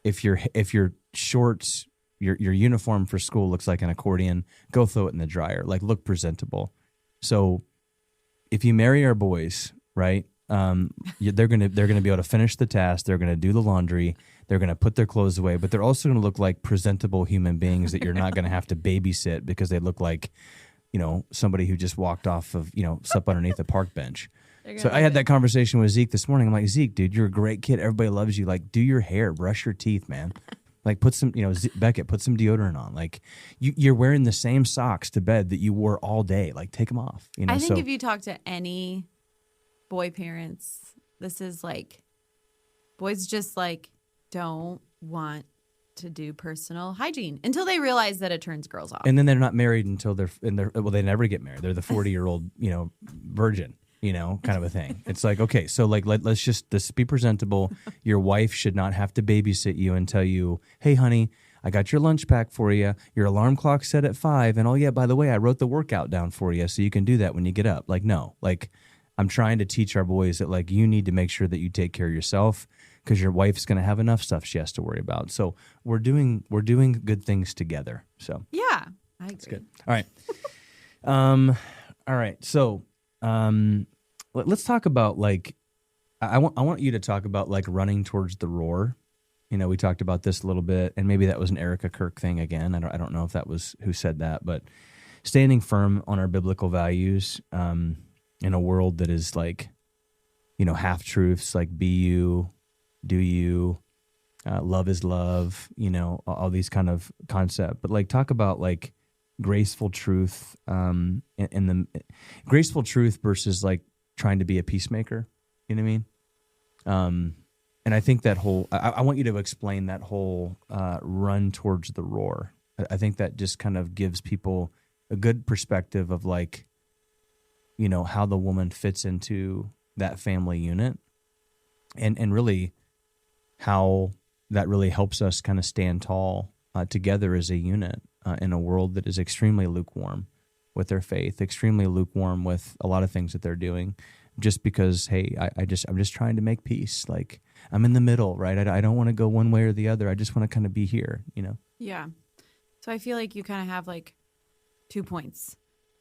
If your shorts, your uniform for school looks like an accordion, go throw it in the dryer. Like, look presentable. So if you marry our boys, right, they're gonna be able to finish the task. They're gonna do the laundry. They're going to put their clothes away, but they're also going to look like presentable human beings that you're not going to have to babysit, because they look like, somebody who just walked off of, slept underneath a park bench. So I had that conversation with Zeke this morning. I'm like, Zeke, dude, you're a great kid. Everybody loves you. Like, do your hair, brush your teeth, man. Like put some, Beckett, put some deodorant on. Like you're wearing the same socks to bed that you wore all day. Like take them off. I think if you talk to any boy parents, this is like, boys just like don't want to do personal hygiene until they realize that it turns girls off. And then they're not married until they never get married. They're the 40-year-old, virgin. Kind of a thing. It's like, okay, so like let's be presentable. Your wife should not have to babysit you and tell you, hey, honey, I got your lunch pack for you. Your alarm clock's set at 5. And oh, yeah, by the way, I wrote the workout down for you so you can do that when you get up. Like, no, like I'm trying to teach our boys that like you need to make sure that you take care of yourself because your wife's going to have enough stuff she has to worry about. So we're doing good things together. So yeah, I agree. That's good. All right. All right. So let's talk about like I want you to talk about like running towards the roar. We talked about this a little bit, and maybe that was an Erica Kirk thing again. I don't know if that was who said that, but standing firm on our biblical values in a world that is like, half truths, like be you, do you, love is love, all these kind of concepts. But like talk about like graceful truth, in the graceful truth versus like trying to be a peacemaker. You know what I mean? And I think that whole, I want you to explain that whole run towards the roar. I think that just kind of gives people a good perspective of like, how the woman fits into that family unit and really how that really helps us kind of stand tall together as a unit in a world that is extremely lukewarm with their faith, extremely lukewarm with a lot of things that they're doing, just because, hey, I'm just trying to make peace. Like I'm in the middle, right? I don't want to go one way or the other. I just want to kind of be here, Yeah. So I feel like you kind of have like 2 points.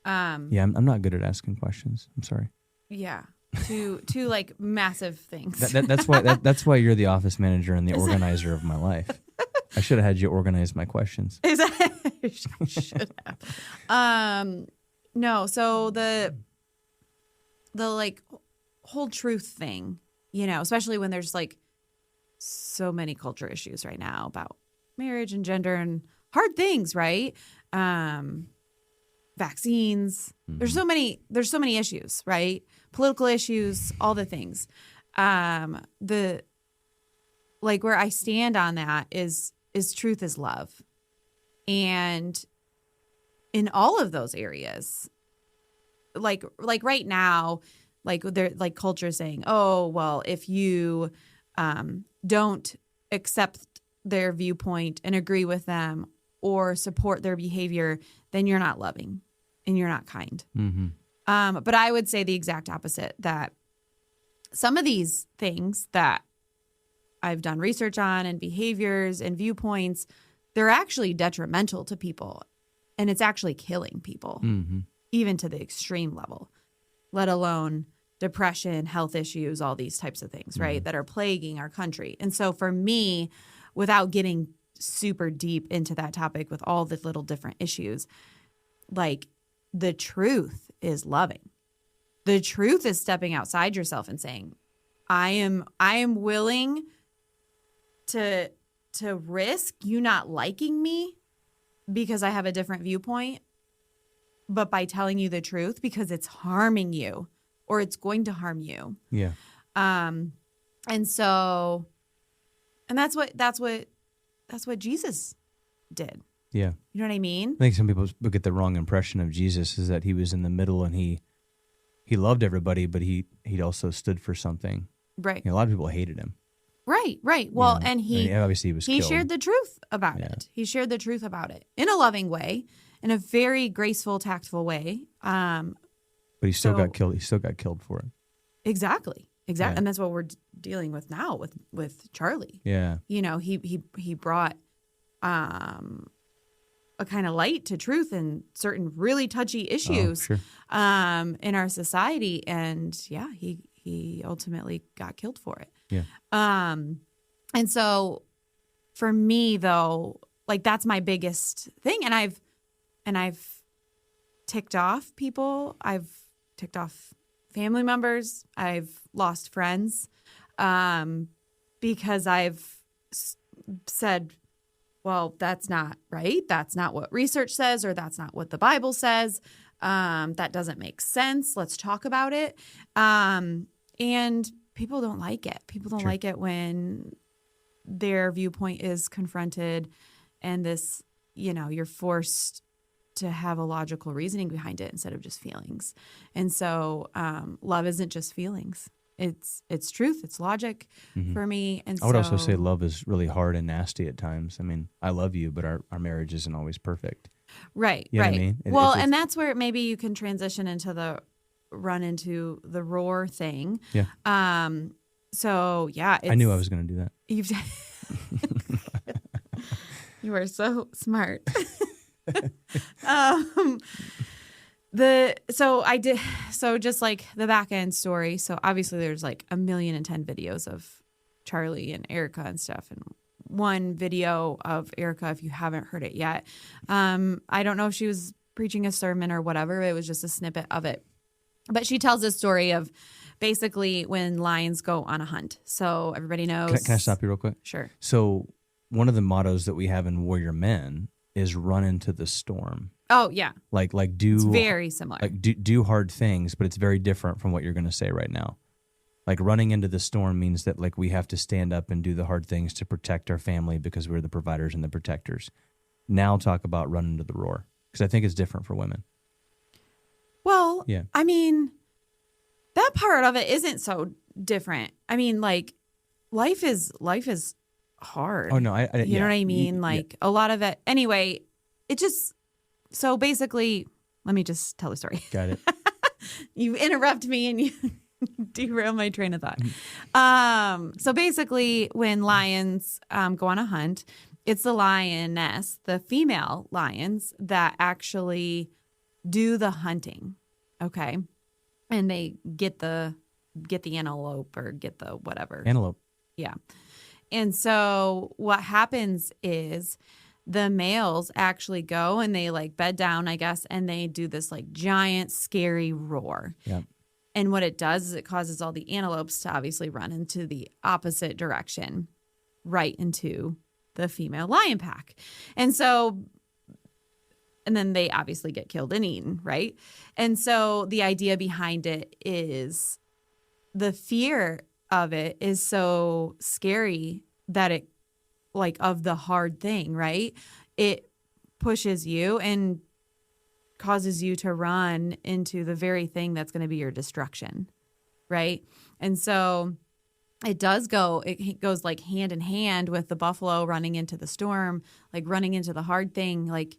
Yeah, I'm not good at asking questions. I'm sorry. Yeah. Two like massive things. That's why you're the office manager and the organizer of my life. I should have had you organize my questions. Should have. No, so the like whole truth thing, especially when there's like so many culture issues right now about marriage and gender and hard things, right? Vaccines. Mm-hmm. There's so many issues, right? Political issues, all the things. The like where I stand on that is truth is love. And in all of those areas, like right now, like they're like culture saying, oh, well, if you don't accept their viewpoint and agree with them or support their behavior, then you're not loving and you're not kind. Mm-hmm. But I would say the exact opposite, that some of these things that I've done research on and behaviors and viewpoints, they're actually detrimental to people. And it's actually killing people, mm-hmm. even to the extreme level, let alone depression, health issues, all these types of things, right, mm-hmm. that are plaguing our country. And so for me, without getting super deep into that topic with all the little different issues, like the truth is loving. The truth is stepping outside yourself and saying, I am willing to risk you not liking me because I have a different viewpoint, but by telling you the truth because it's harming you or it's going to harm you. Yeah. And that's what Jesus did. Yeah. You know what I mean? I think some people get the wrong impression of Jesus is that he was in the middle and he loved everybody, but he also stood for something. Right. A lot of people hated him. Right. Well, and obviously he was killed. Shared the truth about it. He shared the truth about it in a loving way, in a very graceful, tactful way. But he still got killed. He still got killed for it. Exactly. Yeah. And that's what we're dealing with now with Charlie. Yeah. He brought a kind of light to truth in certain really touchy issues in our society, and he ultimately got killed for it. Yeah. And so for me though, like that's my biggest thing, and I've ticked off people. I've ticked off family members. I've lost friends because I've said well, that's not right. That's not what research says, or that's not what the Bible says. That doesn't make sense. Let's talk about it. And people don't like it. People don't like it when their viewpoint is confronted and this, you're forced to have a logical reasoning behind it instead of just feelings. And so love isn't just feelings. It's truth. It's logic for me. And I would also say love is really hard and nasty at times. I mean, I love you, but our marriage isn't always perfect. Right, you know right. What I mean? Well, and that's where maybe you can transition into the roar thing. Yeah. So yeah, I knew I was going to do that. You are so smart. Just like the back end story. So obviously there's like 1,000,010 videos of Charlie and Erica and stuff. And one video of Erica, if you haven't heard it yet, I don't know if she was preaching a sermon or whatever. It was just a snippet of it. But she tells a story of basically when lions go on a hunt. So everybody knows. Can I stop you real quick? Sure. So one of the mottos that we have in Warrior Men is run into the storm. Oh, yeah. Like do. It's very similar. Like do hard things, but it's very different from what you're going to say right now. Like running into the storm means that like we have to stand up and do the hard things to protect our family because we're the providers and the protectors. Now talk about run into the roar, because I think it's different for women. Well, yeah. I mean, that part of it isn't so different. I mean, like life is hard. Oh no, you know what I mean? Like a lot of it. Anyway, it just, so basically, let me just tell the story. Got it. You interrupt me and you derail my train of thought. So basically, when lions go on a hunt, it's the lioness, the female lions, that actually do the hunting. Okay, and they get the antelope or get the whatever. Antelope. Yeah. And so what happens is the males actually go and they like bed down, I guess, and they do this like giant scary roar. Yeah. And what it does is it causes all the antelopes to obviously run into the opposite direction, right into the female lion pack. And then they obviously get killed and eaten, right? And so the idea behind it is the fear of it is so scary that it, like, of the hard thing, right? It pushes you and causes you to run into the very thing that's going to be your destruction, right? And so it goes like hand in hand with the buffalo running into the storm, like running into the hard thing, like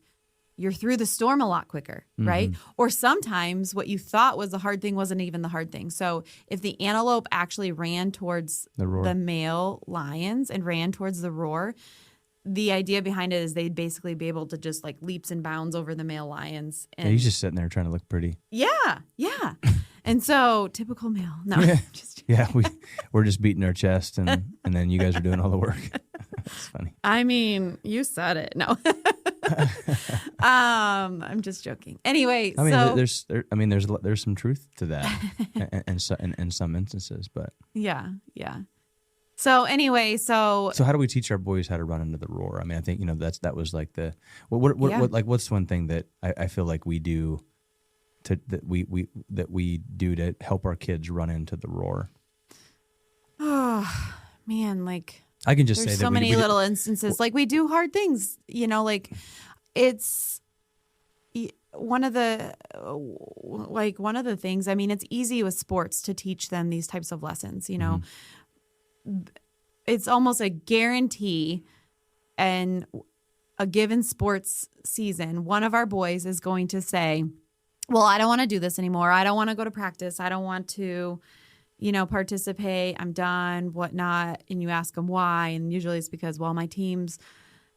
you're through the storm a lot quicker, right? Or sometimes what you thought was the hard thing wasn't even the hard thing. So if the antelope actually ran towards the male lions and ran towards the roar, the idea behind it is they'd basically be able to just like leaps and bounds over the male lions. And he's just sitting there trying to look pretty. Yeah, yeah. And so typical male. No, just yeah, we're just beating our chest and then you guys are doing all the work. It's funny. I mean, you said it. No. I'm just joking. Anyway, I mean, there's some truth to that, in some instances, but yeah. So anyway, so how do we teach our boys how to run into the roar? I mean, I think that was like the what what's one thing that I feel like we do that we do to help our kids run into the roar. Oh man, like. I can just say there's that so many little instances. Like we do hard things, like it's one of the things. I mean, it's easy with sports to teach them these types of lessons, It's almost a guarantee in a given sports season. One of our boys is going to say, well, I don't want to do this anymore. I don't want to go to practice. I don't want to participate, I'm done, whatnot. And you ask them why. And usually it's because, well, my team's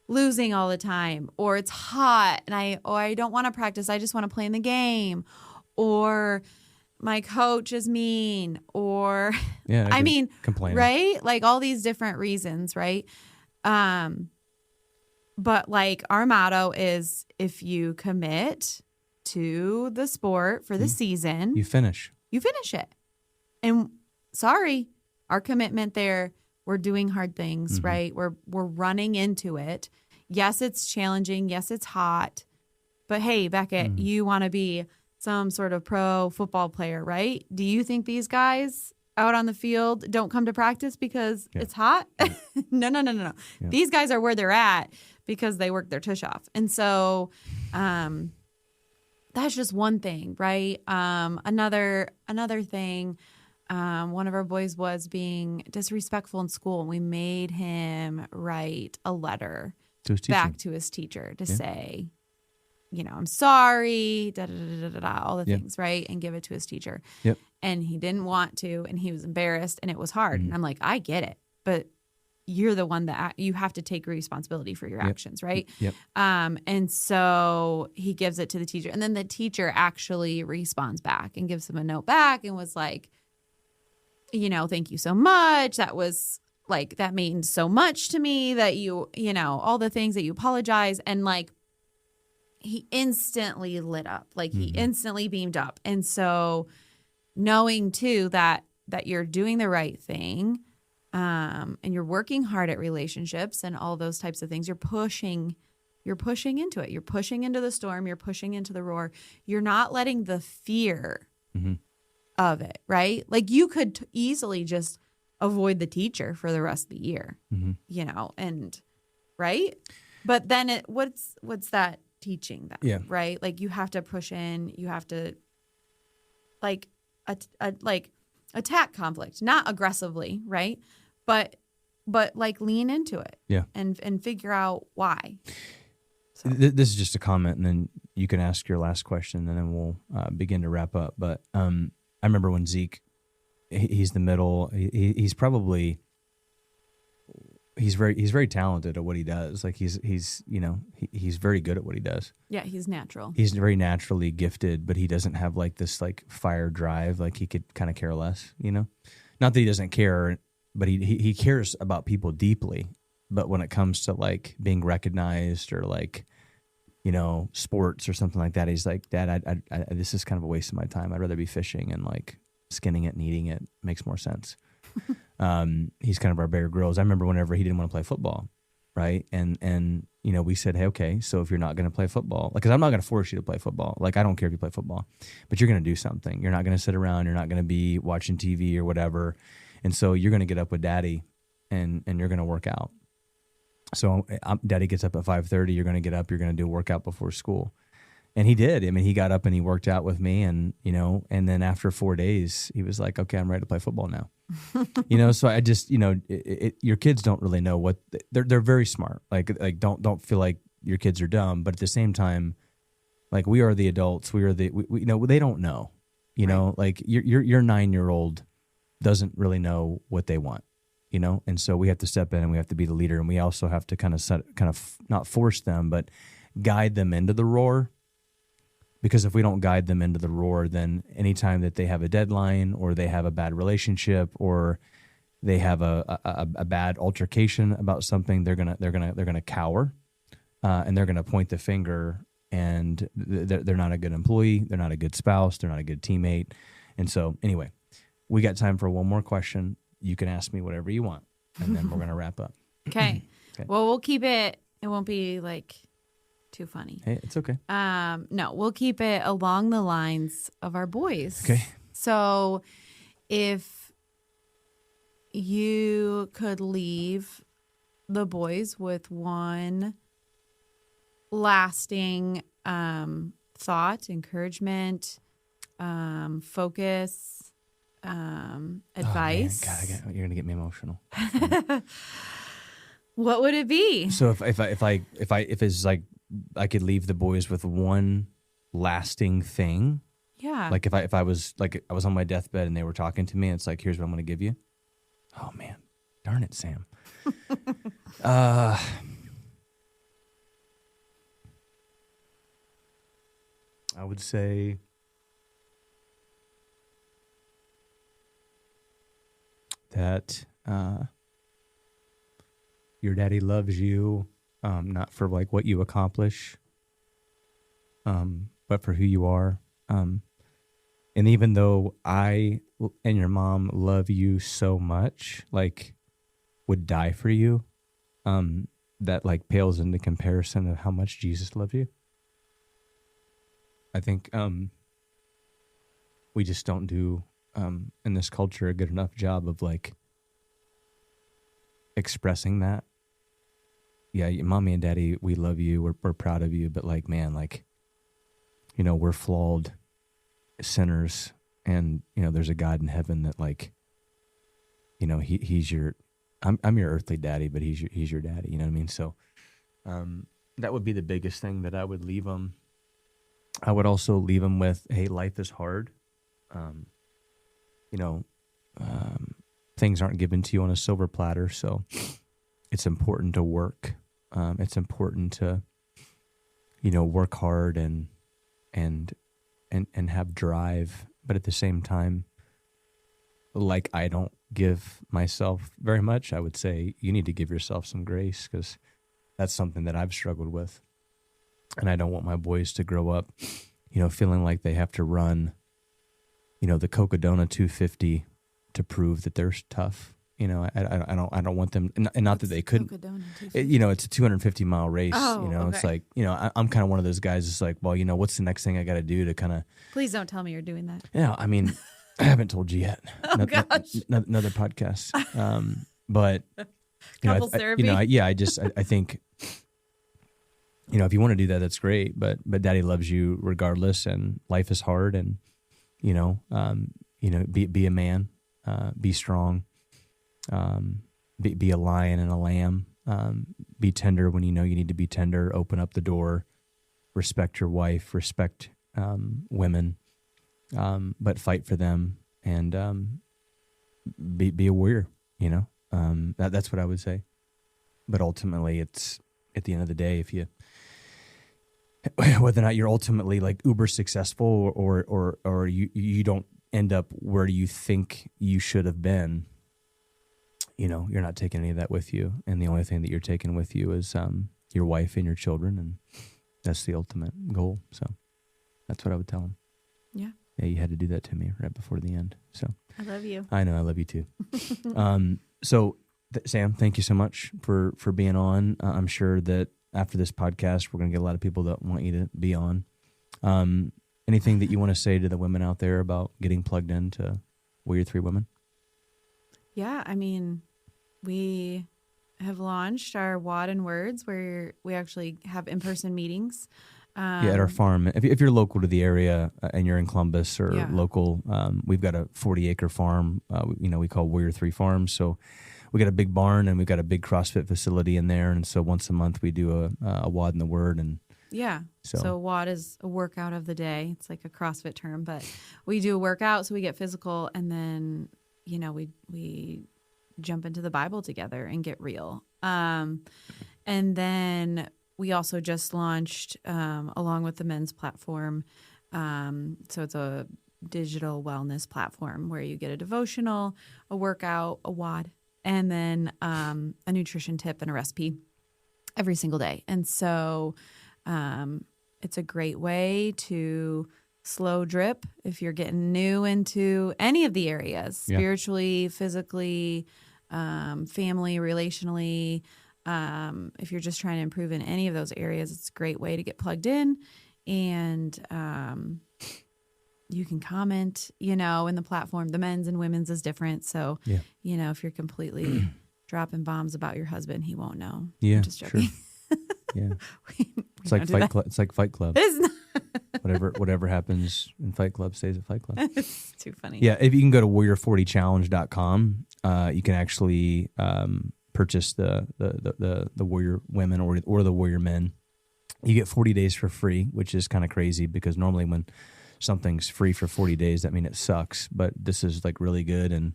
losing all the time, or it's hot and I don't want to practice. I just want to play in the game, or my coach is mean, or I mean, complaining, right? Like all these different reasons, right? But like our motto is, if you commit to the sport for the season, you finish it. And sorry, our commitment there, we're doing hard things, right? We're running into it. Yes, it's challenging. Yes, it's hot. But hey, Beckett, you want to be some sort of pro football player, right? Do you think these guys out on the field don't come to practice because it's hot? No. Yeah. These guys are where they're at because they work their tush off. And so that's just one thing, right? Another thing, one of our boys was being disrespectful in school, and we made him write a letter back to his teacher to say, I'm sorry, all the things, right? And give it to his teacher. Yep. And he didn't want to, and he was embarrassed, and it was hard. And I'm like, I get it, but you're the one that you have to take responsibility for your actions, right? Yep. And so he gives it to the teacher, and then the teacher actually responds back and gives him a note back and was like, thank you so much. That was like, that means so much to me that all the things that you apologize. And like, he instantly lit up, like he instantly beamed up. And so knowing too that you're doing the right thing, and you're working hard at relationships and all those types of things, you're pushing into it. You're pushing into the storm. You're pushing into the roar. You're not letting the fear of it, right? Like you could easily just avoid the teacher for the rest of the year, and right. But then what's that teaching them? Yeah. Right. Like you have to push in, you have to like attack conflict, not aggressively, right? But like lean into it, and figure out why. So. This is just a comment, and then you can ask your last question, and then we'll begin to wrap up. But I remember when Zeke, he's the middle. He's probably he's very talented at what he does. Like he's very good at what he does. Yeah, he's natural. He's very naturally gifted, but he doesn't have like this like fire drive. Like he could kind of care less, Not that he doesn't care, but he cares about people deeply. But when it comes to like being recognized or like, sports or something like that, he's like, Dad, I this is kind of a waste of my time. I'd rather be fishing and like skinning it and eating it. Makes more sense. He's kind of our Bear Grylls. I remember whenever he didn't want to play football, right? And we said, hey, okay, so if you're not going to play football, like, because I'm not going to force you to play football. Like, I don't care if you play football, but you're going to do something. You're not going to sit around. You're not going to be watching TV or whatever. And so you're going to get up with Daddy, and you're going to work out. So Daddy gets up at 5:30. You're going to get up. You're going to do a workout before school. And he did. I mean, he got up and he worked out with me, and and then after 4 days, he was like, okay, I'm ready to play football now. So I just, your kids don't really know what they're very smart. Like don't feel like your kids are dumb, but at the same time, like we are the adults. We are they don't know. Right. Like your 9-year-old doesn't really know what they want. And so we have to step in and we have to be the leader, and we also have to kind of not force them, but guide them into the roar. Because if we don't guide them into the roar, then anytime that they have a deadline or they have a bad relationship or they have a bad altercation about something, they're gonna cower, and they're gonna point the finger, and they're not a good employee, they're not a good spouse, they're not a good teammate. And so anyway, we got time for one more question. You can ask me whatever you want, and then we're gonna wrap up. Okay. Well, we'll keep it. It won't be like too funny. Hey, it's okay. No, we'll keep it along the lines of our boys. Okay. So if you could leave the boys with one lasting thought, encouragement, focus, advice. Oh, man. God, you're gonna get me emotional. What would it be? So if it's like I could leave the boys with one lasting thing. Yeah. Like if I was like I was on my deathbed and they were talking to me, and it's like, here's what I'm going to give you. Oh man, darn it, Sam. I would say that your daddy loves you, not for like what you accomplish, but for who you are. And even though I and your mom love you so much, like would die for you, that like pales into comparison of how much Jesus loved you. I think we just don't do in this culture a good enough job of like expressing that. Yeah, mommy and daddy, we love you. We're proud of you. But like, man, like, you know, we're flawed sinners, and you know, there's a God in heaven that like, you know, he's your, I'm your earthly daddy, but he's your daddy. You know what I mean? So that would be the biggest thing that I would leave them. I would also leave them with, hey, life is hard. You know, things aren't given to you on a silver platter, so it's important to work. It's important to, you know, work hard and have drive, but at the same time, like I don't give myself very much, I would say you need to give yourself some grace, because that's something that I've struggled with. And I don't want my boys to grow up, you know, feeling like they have to run, you know, the Cocodona 250 to prove that they're tough. You know, I don't want them, and not that they couldn't. You know, it's a 250-mile race. Oh, you know, okay. It's like, you know, I'm kind of one of those guys. It's like, well, you know, what's the next thing I got to do to kind of? Please don't tell me you're doing that. Yeah, I mean, I haven't told you yet. Oh gosh, another podcast. But you couples therapy. I think, you know, if you want to do that, that's great. But Daddy loves you regardless, and life is hard, and you know, be a man, be strong. Be a lion and a lamb. Be tender when you know you need to be tender. Open up the door. Respect your wife. Respect women, but fight for them, and be a warrior. You know, that's what I would say. But ultimately, it's at the end of the day, if you whether or not you're ultimately like uber successful or you don't end up where you think you should have been. You know, you're not taking any of that with you. And the only thing that you're taking with you is your wife and your children. And that's the ultimate goal. So that's what I would tell them. Yeah. Yeah, you had to do that to me right before the end. So I love you. I know, I love you too. Sam, thank you so much for being on. I'm sure that after this podcast, we're going to get a lot of people that want you to be on. Anything that you want to say to the women out there about getting plugged into Warrior 3 Women? Yeah, I mean, we have launched our WAD and Words, where we actually have in-person meetings. At our farm. If you're local to the area and you're in Columbus or local, we've got a 40-acre farm. We call Warrior 3 Farms. So we got a big barn and we've got a big CrossFit facility in there. And so once a month we do a WAD and the Word. And yeah. So WAD is a workout of the day. It's like a CrossFit term, but we do a workout, so we get physical, and then you know we jump into the Bible together and get real. And then we also just launched, along with the men's platform. So it's a digital wellness platform where you get a devotional, a workout, a WAD, and then a nutrition tip and a recipe every single day. And so it's a great way to slow drip if you're getting new into any of the areas, spiritually, physically, family, relationally. If you're just trying to improve in any of those areas, it's a great way to get plugged in. And you can comment, in the platform. The men's and women's is different. So, if you're completely dropping bombs about your husband, he won't know. Yeah, I'm just joking. Sure. Yeah. It's like Fight Club. It's like Fight Club. It is not. Whatever happens in Fight Club stays at Fight Club. It's too funny. Yeah, if you can go to warrior40challenge.com, you can actually purchase the Warrior Women or the Warrior Men. You get 40 days for free, which is kind of crazy because normally when something's free for 40 days, that means it sucks. But this is like really good, and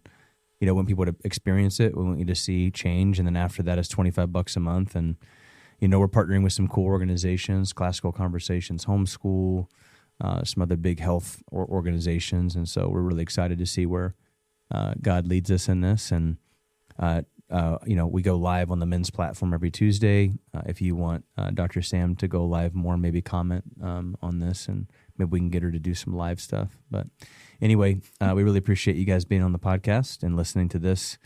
when people would experience it, we want you to see change, and then after that, it's $25 a month, and we're partnering with some cool organizations, Classical Conversations, Homeschool, some other big health organizations. And so we're really excited to see where God leads us in this. And, we go live on the men's platform every Tuesday. If you want Dr. Sam to go live more, maybe comment on this, and maybe we can get her to do some live stuff. But anyway, we really appreciate you guys being on the podcast and listening to this.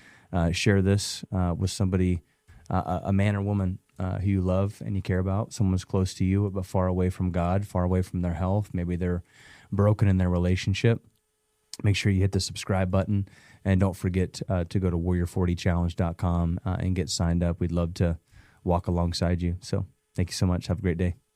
Share this with somebody, a man or woman who you love and you care about, someone's close to you but far away from God, far away from their health. Maybe they're broken in their relationship. Make sure you hit the subscribe button, and don't forget to go to warrior40challenge.com and get signed up. We'd love to walk alongside you. So thank you so much. Have a great day.